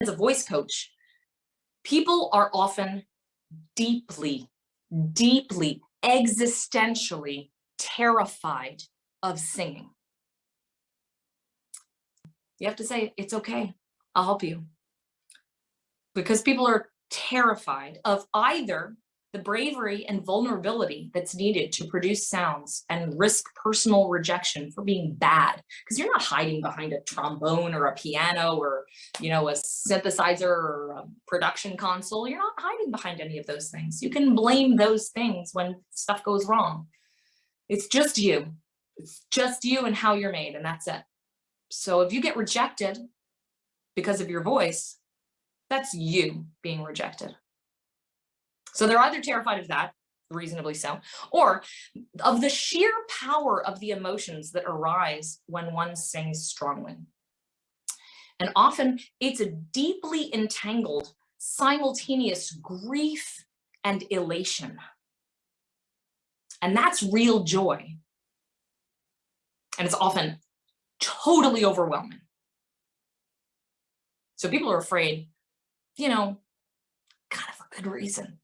as a voice coach, people are often deeply, deeply, existentially terrified of singing. You have to say, it's okay, I'll help you. Because people are terrified of either the bravery and vulnerability that's needed to produce sounds and risk personal rejection for being bad. Because you're not hiding behind a trombone or a piano or, a synthesizer or a production console. You're not hiding behind any of those things. You can blame those things when stuff goes wrong. It's just you. It's just you and how you're made, and that's it. So if you get rejected because of your voice, that's you being rejected. So they're either terrified of that, reasonably so, or of the sheer power of the emotions that arise when one sings strongly. And often it's a deeply entangled, simultaneous grief and elation. And that's real joy. And it's often totally overwhelming. So people are afraid, kind of for good reason,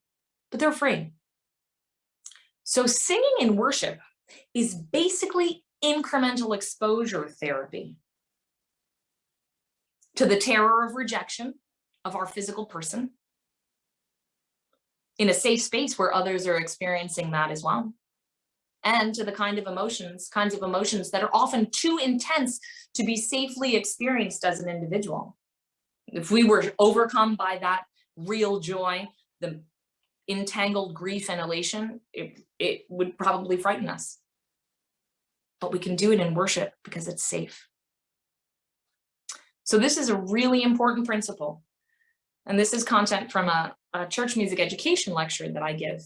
but they're afraid. So singing in worship is basically incremental exposure therapy to the terror of rejection of our physical person in a safe space where others are experiencing that as well. And to the kinds of emotions that are often too intense to be safely experienced as an individual. If we were overcome by that real joy, the entangled grief and elation, it would probably frighten us. But we can do it in worship because it's safe. So this is a really important principle. And this is content from a church music education lecture that I give.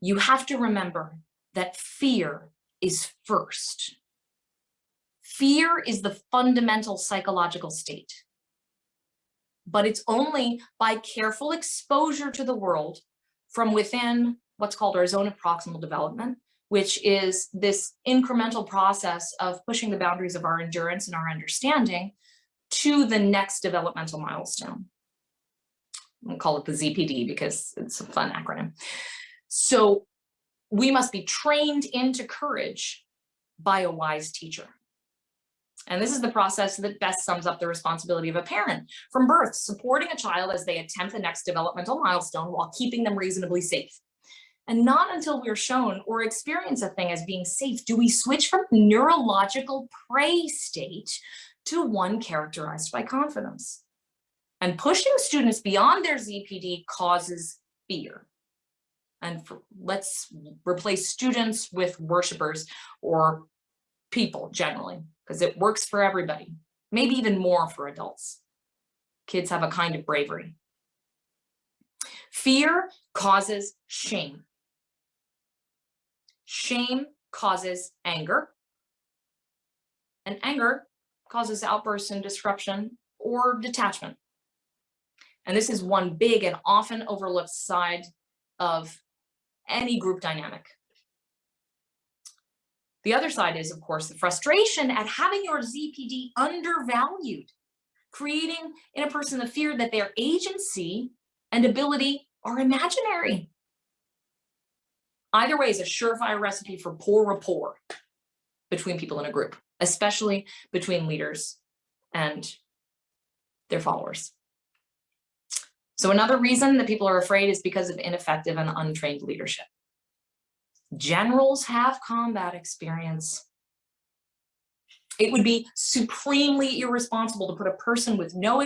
You have to remember that fear is first. Fear is the fundamental psychological state. But it's only by careful exposure to the world from within what's called our zone of proximal development, which is this incremental process of pushing the boundaries of our endurance and our understanding to the next developmental milestone. We'll call it the ZPD because it's a fun acronym. So we must be trained into courage by a wise teacher. And this is the process that best sums up the responsibility of a parent from birth, supporting a child as they attempt the next developmental milestone while keeping them reasonably safe. And not until we're shown or experience a thing as being safe do we switch from neurological prey state to one characterized by confidence. And pushing students beyond their ZPD causes fear. And let's replace students with worshipers or people generally, because it works for everybody, maybe even more for adults. Kids have a kind of bravery. Fear causes shame. Shame causes anger. And anger causes outbursts and disruption or detachment. And this is one big and often overlooked side of any group dynamic. The other side is, of course, the frustration at having your ZPD undervalued, creating in a person the fear that their agency and ability are imaginary. Either way is a surefire recipe for poor rapport between people in a group, especially between leaders and their followers. So another reason that people are afraid is because of ineffective and untrained leadership. Generals have combat experience. It would be supremely irresponsible to put a person with no